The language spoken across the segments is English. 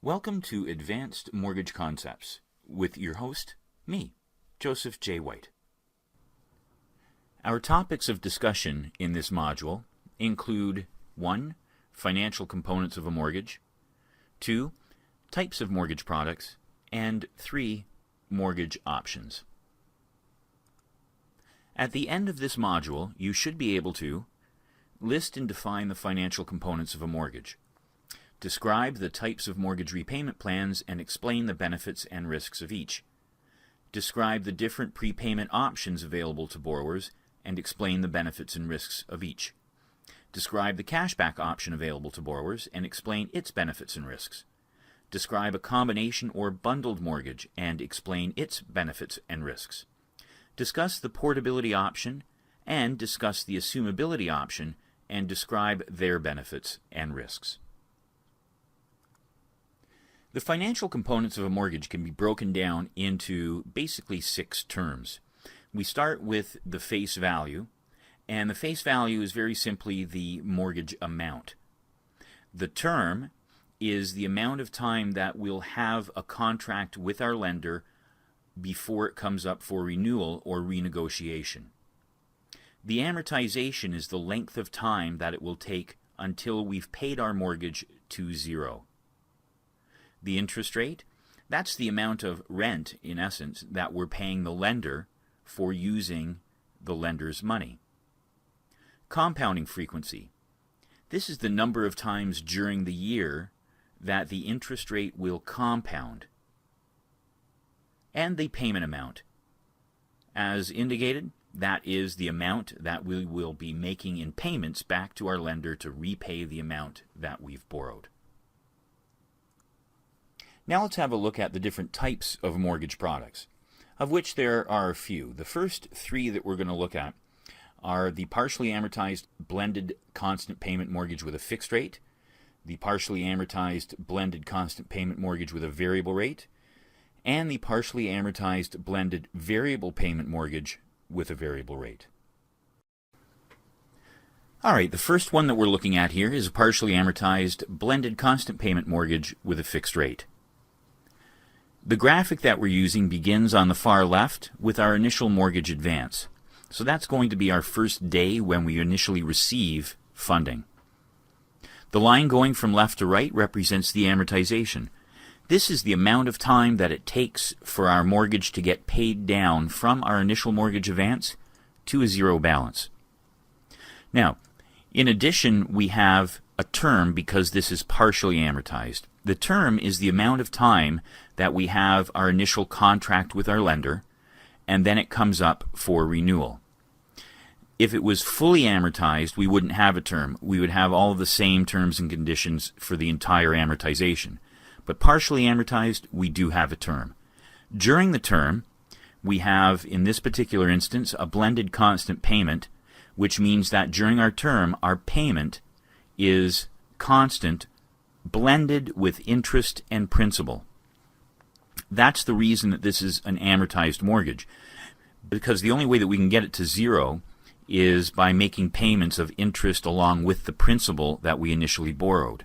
Welcome to Advanced Mortgage Concepts with your host, me, Joseph J. White. Our topics of discussion in this module include 1. Financial components of a mortgage, 2. Types of mortgage products, and 3. Mortgage options. At the end of this module, you should be able to list and define the financial components of a mortgage, describe the types of mortgage repayment plans and explain the benefits and risks of each. Describe the different prepayment options available to borrowers and explain the benefits and risks of each. Describe the cashback option available to borrowers and explain its benefits and risks. Describe a combination or bundled mortgage and explain its benefits and risks. Discuss the portability option and discuss the assumability option and describe their benefits and risks. The financial components of a mortgage can be broken down into basically 6 terms. We start with the face value, and the face value is very simply the mortgage amount. The term is the amount of time that we'll have a contract with our lender before it comes up for renewal or renegotiation. The amortization is the length of time that it will take until we've paid our mortgage to zero. The interest rate, that's the amount of rent, in essence, that we're paying the lender for using the lender's money. Compounding frequency, this is the number of times during the year that the interest rate will compound. And the payment amount, as indicated, that is the amount that we will be making in payments back to our lender to repay the amount that we've borrowed. Now let's have a look at the different types of mortgage products, of which there are a few. The first 3 that we're going to look at are the partially amortized blended constant payment mortgage with a fixed rate, the partially amortized blended constant payment mortgage with a variable rate, and the partially amortized blended variable payment mortgage with a variable rate. All right, the first one that we're looking at here is a partially amortized blended constant payment mortgage with a fixed rate. The graphic that we're using begins on the far left with our initial mortgage advance. So that's going to be our first day when we initially receive funding. The line going from left to right represents the amortization. This is the amount of time that it takes for our mortgage to get paid down from our initial mortgage advance to a zero balance. Now, in addition, we have a term because this is partially amortized. The term is the amount of time that we have our initial contract with our lender, and then it comes up for renewal. If it was fully amortized, we wouldn't have a term. We would have all of the same terms and conditions for the entire amortization. But partially amortized, we do have a term. During the term, we have, in this particular instance, a blended constant payment, which means that during our term, our payment is constant, blended with interest and principal. That's the reason that this is an amortized mortgage, because the only way that we can get it to zero is by making payments of interest along with the principal that we initially borrowed.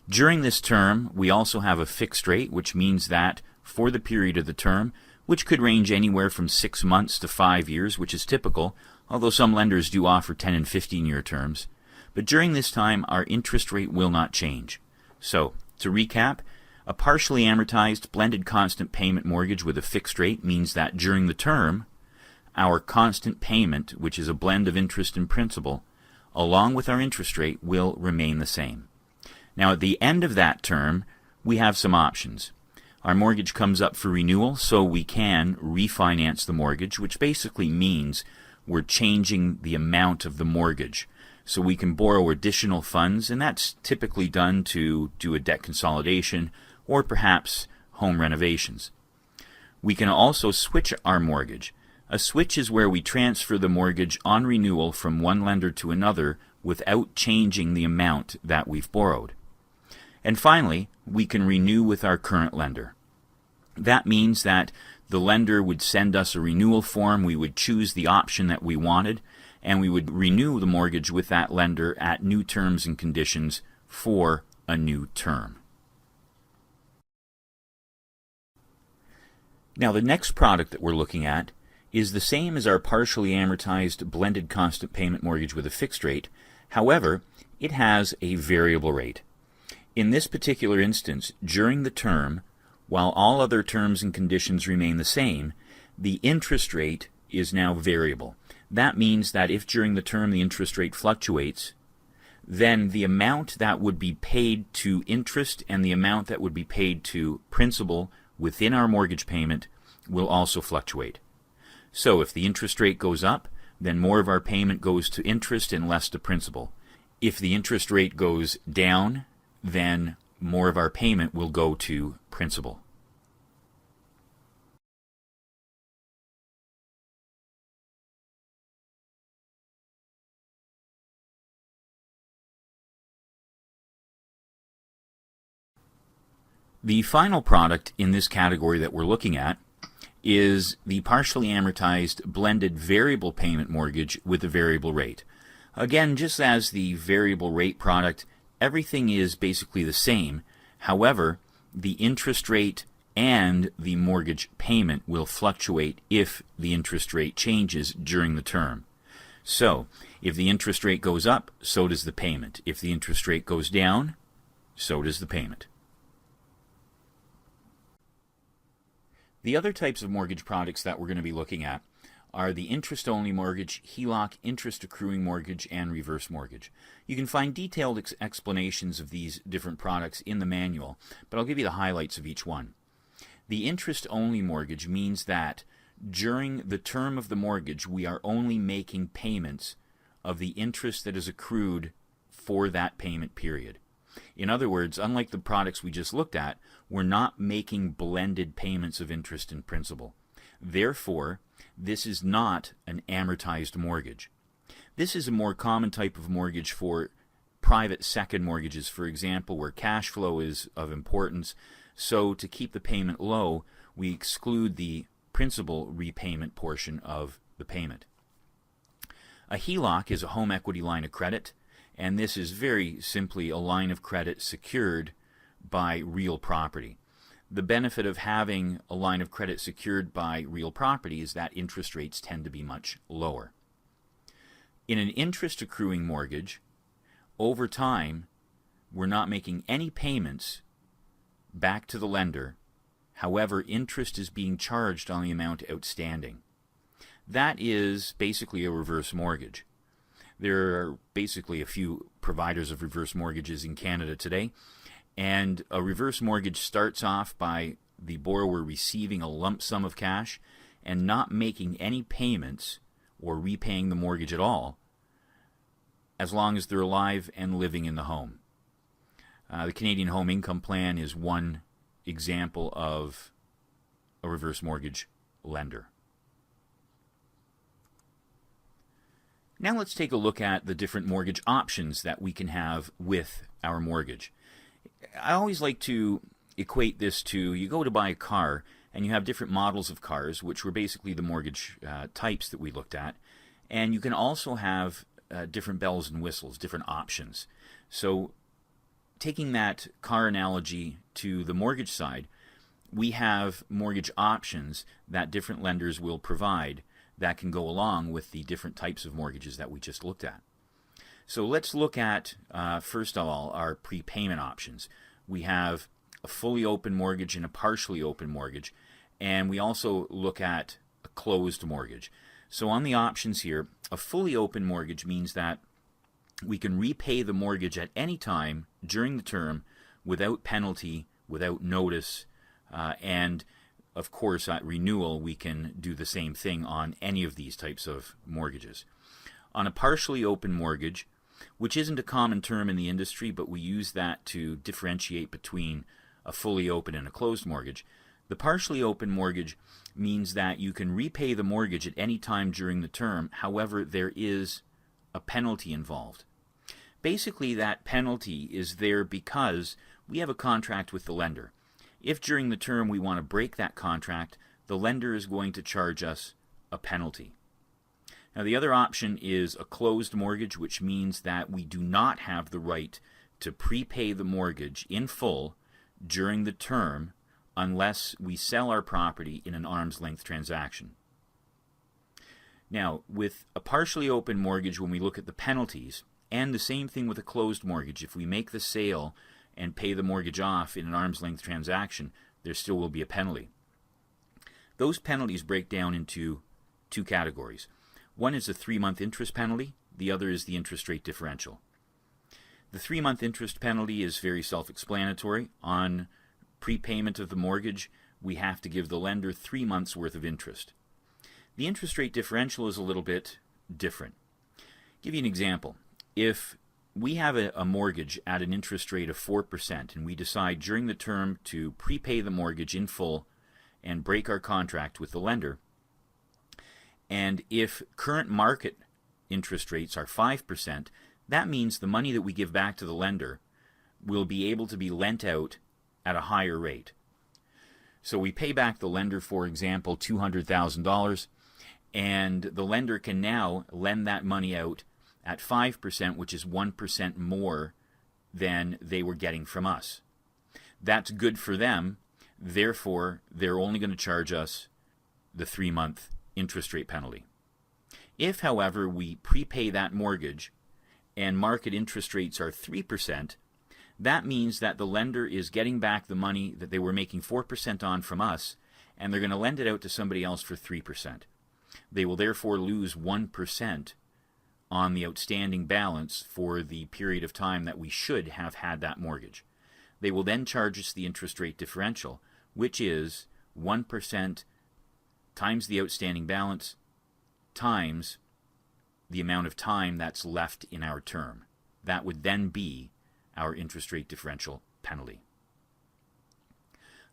During this term, we also have a fixed rate, which means that for the period of the term, which could range anywhere from 6 months to 5 years, which is typical, although some lenders do offer 10 and 15-year terms. But during this time, our interest rate will not change. So, to recap, a partially amortized blended constant payment mortgage with a fixed rate means that during the term, our constant payment, which is a blend of interest and principal, along with our interest rate, will remain the same. Now, at the end of that term, we have some options. Our mortgage comes up for renewal, so we can refinance the mortgage, which basically means we're changing the amount of the mortgage. So we can borrow additional funds, and that's typically done to do a debt consolidation or perhaps home renovations. We can also switch our mortgage. A switch is where we transfer the mortgage on renewal from one lender to another without changing the amount that we've borrowed. And finally, we can renew with our current lender. That means that the lender would send us a renewal form, we would choose the option that we wanted, and we would renew the mortgage with that lender at new terms and conditions for a new term. Now the next product that we're looking at is the same as our partially amortized blended constant payment mortgage with a fixed rate. However, it has a variable rate. In this particular instance, during the term, while all other terms and conditions remain the same, the interest rate is now variable. That means that if during the term the interest rate fluctuates, then the amount that would be paid to interest and the amount that would be paid to principal within our mortgage payment will also fluctuate. So if the interest rate goes up, then more of our payment goes to interest and less to principal. If the interest rate goes down, then more of our payment will go to principal. The final product in this category that we're looking at is the partially amortized blended variable payment mortgage with a variable rate. Again, just as the variable rate product, everything is basically the same. However, the interest rate and the mortgage payment will fluctuate if the interest rate changes during the term. So, if the interest rate goes up, so does the payment. If the interest rate goes down, so does the payment. The other types of mortgage products that we're going to be looking at are the interest-only mortgage, HELOC, interest-accruing mortgage, and reverse mortgage. You can find detailed explanations of these different products in the manual, but I'll give you the highlights of each one. The interest-only mortgage means that during the term of the mortgage, we are only making payments of the interest that is accrued for that payment period. In other words, unlike the products we just looked at, we're not making blended payments of interest and principal. Therefore, this is not an amortized mortgage. This is a more common type of mortgage for private second mortgages, for example, where cash flow is of importance. So to keep the payment low, we exclude the principal repayment portion of the payment. A HELOC is a home equity line of credit, and this is very simply a line of credit secured by real property. The benefit of having a line of credit secured by real property is that interest rates tend to be much lower. In an interest accruing mortgage, over time, we're not making any payments back to the lender. However, interest is being charged on the amount outstanding. That is basically a reverse mortgage. There are basically a few providers of reverse mortgages in Canada today, and a reverse mortgage starts off by the borrower receiving a lump sum of cash and not making any payments or repaying the mortgage at all as long as they're alive and living in the home. The Canadian Home Income Plan is one example of a reverse mortgage lender. Now let's take a look at the different mortgage options that we can have with our mortgage. I always like to equate this to, you go to buy a car and you have different models of cars, which were basically the mortgage types that we looked at, and you can also have different bells and whistles, different options. So taking that car analogy to the mortgage side, we have mortgage options that different lenders will provide that can go along with the different types of mortgages that we just looked at. So let's look at, first of all, our prepayment options. We have a fully open mortgage and a partially open mortgage, and we also look at a closed mortgage. So on the options here, a fully open mortgage means that we can repay the mortgage at any time during the term without penalty, without notice, and of course, at renewal, we can do the same thing on any of these types of mortgages. On a partially open mortgage, which isn't a common term in the industry, but we use that to differentiate between a fully open and a closed mortgage, the partially open mortgage means that you can repay the mortgage at any time during the term. However, there is a penalty involved. Basically, that penalty is there because we have a contract with the lender. If during the term we want to break that contract, the lender is going to charge us a penalty. Now, the other option is a closed mortgage, which means that we do not have the right to prepay the mortgage in full during the term unless we sell our property in an arm's length transaction. Now, with a partially open mortgage, when we look at the penalties, and the same thing with a closed mortgage, if we make the sale and pay the mortgage off in an arm's length transaction, there still will be a penalty. Those penalties break down into two categories. One is a 3-month interest penalty, the other is the interest rate differential. The 3-month interest penalty is very self-explanatory. On prepayment of the mortgage, we have to give the lender 3 months' worth of interest. The interest rate differential is a little bit different. I'll give you an example. If we have a mortgage at an interest rate of 4% and we decide during the term to prepay the mortgage in full and break our contract with the lender, and if current market interest rates are 5%, that means the money that we give back to the lender will be able to be lent out at a higher rate. So we pay back the lender, for example, $200,000, and the lender can now lend that money out at 5%, which is 1% more than they were getting from us. That's good for them. Therefore, they're only going to charge us the 3-month interest rate penalty. If, however, we prepay that mortgage and market interest rates are 3%, that means that the lender is getting back the money that they were making 4% on from us, and they're going to lend it out to somebody else for 3%. They will therefore lose 1% on the outstanding balance for the period of time that we should have had that mortgage. They will then charge us the interest rate differential, which is 1% times the outstanding balance times the amount of time that's left in our term. That would then be our interest rate differential penalty.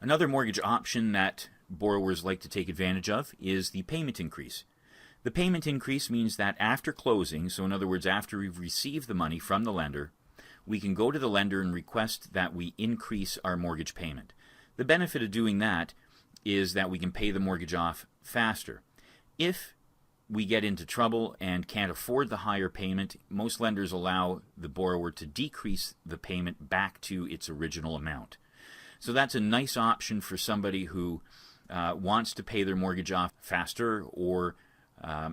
Another mortgage option that borrowers like to take advantage of is the payment increase. The payment increase means that after closing, so in other words, after we've received the money from the lender, we can go to the lender and request that we increase our mortgage payment. The benefit of doing that is that we can pay the mortgage off faster. If we get into trouble and can't afford the higher payment, most lenders allow the borrower to decrease the payment back to its original amount. So that's a nice option for somebody who wants to pay their mortgage off faster, or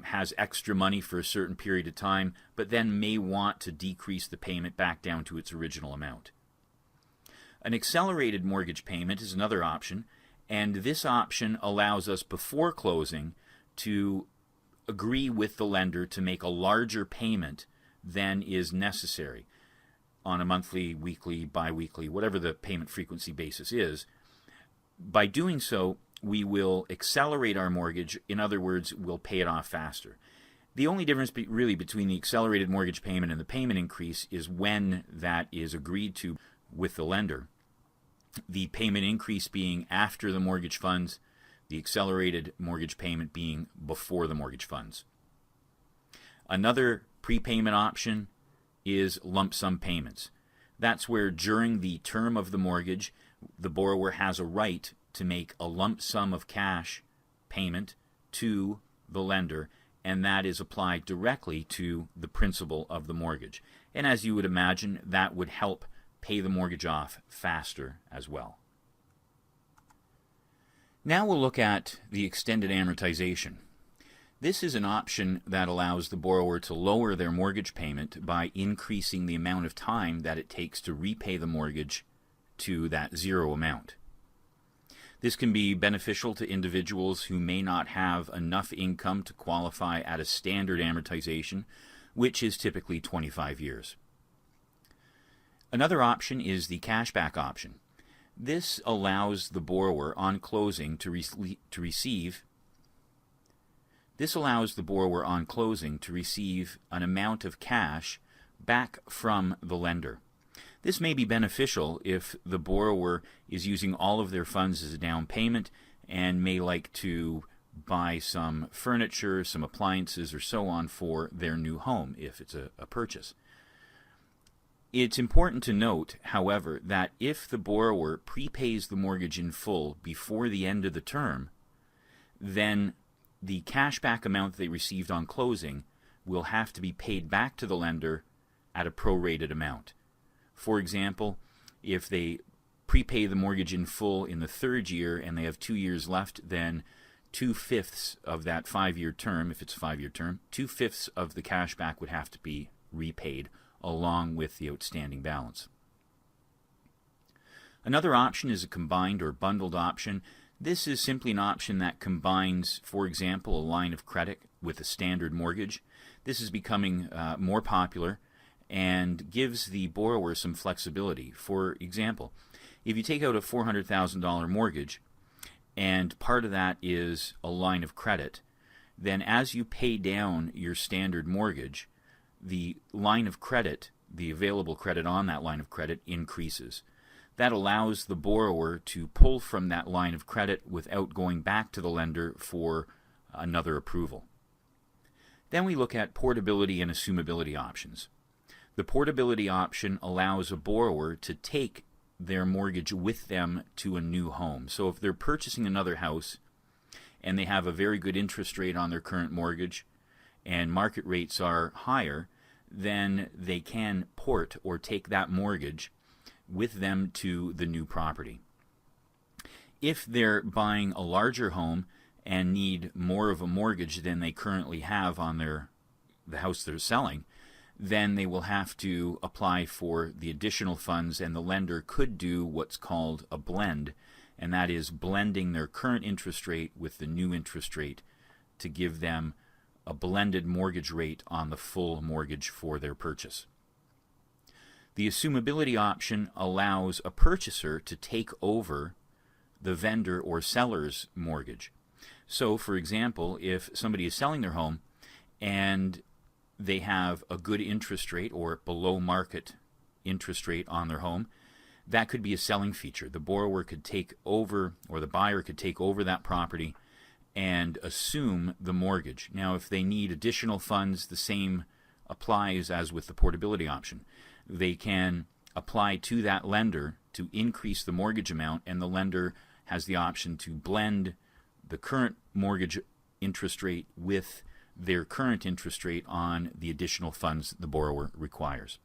has extra money for a certain period of time, but then may want to decrease the payment back down to its original amount. An accelerated mortgage payment is another option, and this option allows us before closing to agree with the lender to make a larger payment than is necessary on a monthly, weekly, bi-weekly, whatever the payment frequency basis is. By doing so, we will accelerate our mortgage. In other words, we'll pay it off faster. The only difference really between the accelerated mortgage payment and the payment increase is when that is agreed to with the lender. The payment increase being after the mortgage funds, the accelerated mortgage payment being before the mortgage funds. Another prepayment option is lump sum payments. That's where during the term of the mortgage, the borrower has a right to make a lump sum of cash payment to the lender, and that is applied directly to the principal of the mortgage. And as you would imagine, that would help pay the mortgage off faster as well. Now we'll look at the extended amortization. This is an option that allows the borrower to lower their mortgage payment by increasing the amount of time that it takes to repay the mortgage to that zero amount. This can be beneficial to individuals who may not have enough income to qualify at a standard amortization, which is typically 25 years. Another option is the cashback option. This allows the borrower on closing to receive an amount of cash back from the lender. This may be beneficial if the borrower is using all of their funds as a down payment and may like to buy some furniture, some appliances, or so on for their new home if it's a purchase. It's important to note, however, that if the borrower prepays the mortgage in full before the end of the term, then the cashback amount they received on closing will have to be paid back to the lender at a prorated amount. For example, if they prepay the mortgage in full in the third year and they have 2 years left, then 2/5 of that 5-year term, if it's a 5-year term, 2/5 of the cash back would have to be repaid along with the outstanding balance. Another option is a combined or bundled option. This is simply an option that combines, for example, a line of credit with a standard mortgage. This is becoming more popular and gives the borrower some flexibility. For example, if you take out a $400,000 mortgage and part of that is a line of credit, then as you pay down your standard mortgage, the line of credit, the available credit on that line of credit, increases. That allows the borrower to pull from that line of credit without going back to the lender for another approval. Then we look at portability and assumability options. The portability option allows a borrower to take their mortgage with them to a new home. So if they're purchasing another house and they have a very good interest rate on their current mortgage and market rates are higher, then they can port or take that mortgage with them to the new property. If they're buying a larger home and need more of a mortgage than they currently have on the house they're selling, then they will have to apply for the additional funds, and the lender could do what's called a blend, and that is blending their current interest rate with the new interest rate to give them a blended mortgage rate on the full mortgage for their purchase. The assumability option allows a purchaser to take over the vendor or seller's mortgage. So, for example, if somebody is selling their home and they have a good interest rate or below market interest rate on their home, that could be a selling feature. The borrower could take over, or the buyer could take over that property and assume the mortgage. Now, if they need additional funds, the same applies as with the portability option. They can apply to that lender to increase the mortgage amount, and the lender has the option to blend the current mortgage interest rate with their current interest rate on the additional funds the borrower requires.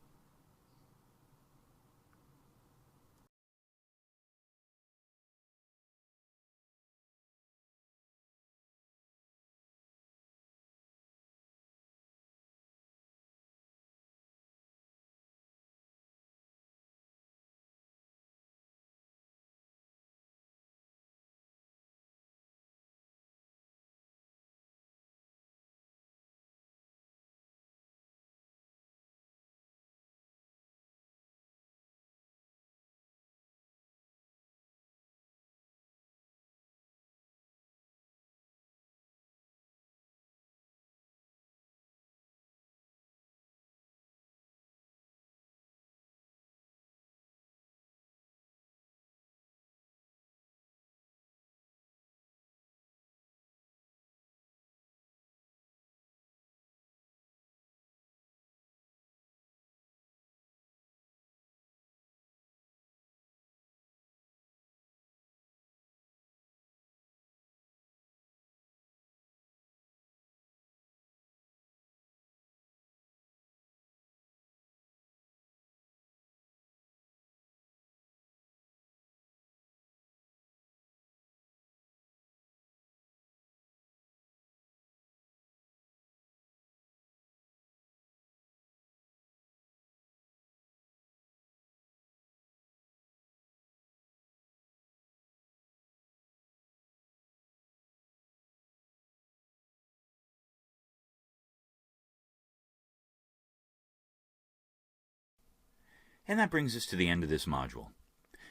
And that brings us to the end of this module.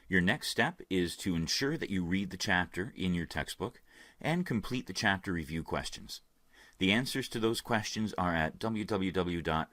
Your next step is to ensure that you read the chapter in your textbook and complete the chapter review questions. The answers to those questions are at www.remic.ca.